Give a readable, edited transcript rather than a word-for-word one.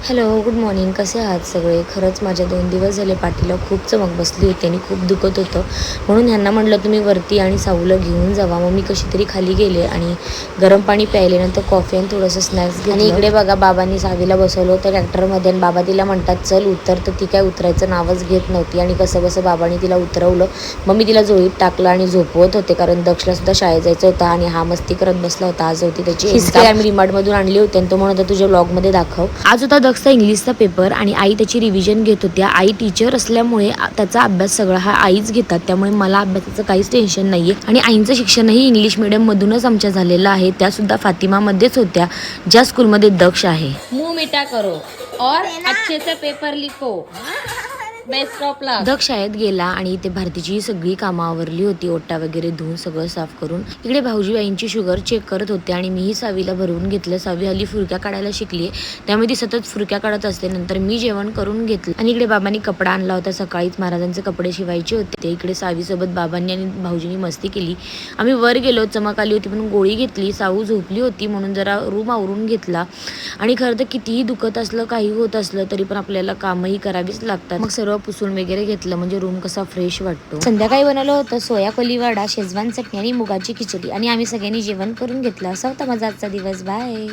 Hello, good morning. कसे आहात सगळे? खरंच माझ्या 2 दिवस झाले पाठीला खूप चमक बसली होती आणि खूप दुखत होतं. म्हणून ह्यांना म्हटलं तुम्ही वरती आणि साऊला घेऊन जावा. मग मी कशी तरी खाली गेले आणि गरम पाणी प्यायले, नंतर कॉफी आणि थोडंसं स्नॅक्स घेतलं. आणि इकडे बघा, बाबांनी सावीला बसवलं होतं ट्रॅक्टरमध्ये आणि बाबा तिला म्हणतात चल उतर, तर ती काय उतरायचं नावच घेत नव्हती. आणि कसंबसं बाबांनी तिला उतरवलं. मग मी तिला झोळीत टाकलं आणि झोपवत होते, कारण दक्षला सुद्धा शाळेत जायचं होतं आणि हा मस्ती करत बसला होता. आज होती त्याची हिस्ट्री. आम्ही डिमार्टमधून आणली होती आणि तो म्हणत होता तुझ्या व्लॉगमध्ये दाखव. आज होता दक्षचा इंग्लिशचा पेपर आणि आई त्याची रिव्हिजन घेत होत्या. आई टीचर असल्यामुळे त्याचा अभ्यास सगळा हा आईच घेतात, त्यामुळे मला अभ्यासाचं काहीच टेन्शन नाहीये. आणि आईंचं शिक्षणही इंग्लिश मीडियम मधूनच आमच्या झालेलं आहे. त्या सुद्धा फातिमामध्येच होत्या, ज्या स्कूलमध्ये दक्ष आहे. मुंह मीठा करो और अच्छे से पेपर लिखो. बेस्ट ऑफ लक. दक्ष शाळेत गेला आणि इथे भारतीची सगळी कामं आवरली होती, ओटा वगैरे धुवून सगळं साफ करून. इकडे भाऊजी आईंची शुगर चेक करत होते आणि मीही सावीला भरवून घेतलं. सावी हल्ली फुरक्या काढायला शिकली, त्यामुळे ती सतत फुरक्या काढत असते. नंतर मी जेवण करून घेतलं आणि इकडे बाबांनी कपडा आणला होता. सकाळीच महाराजांचे कपडे शिवायचे होते. इकडे सावीसोबत बाबांनी आणि भाऊजींनी मस्ती केली. आम्ही वर गेलो, चमक आली होती म्हणून गोळी घेतली. साऊ झोपली होती म्हणून जरा रूम आवरून घेतला. आणि खरं तर कितीही दुखत असलं, काही होत असलं तरी पण आपल्याला कामही करावीच लागतात. मग सर्व पुसून वगैरे घेतलं म्हणजे रूम कसा फ्रेश वाटतो. संध्याकाळी बनवलं होतं सोया कोलीवाडा, शेजवान चटणी आणि मुगाची खिचडी आणि आम्ही सगळ्यांनी जेवण करून घेतलं. असा होता माझा आजचा दिवस. बाय.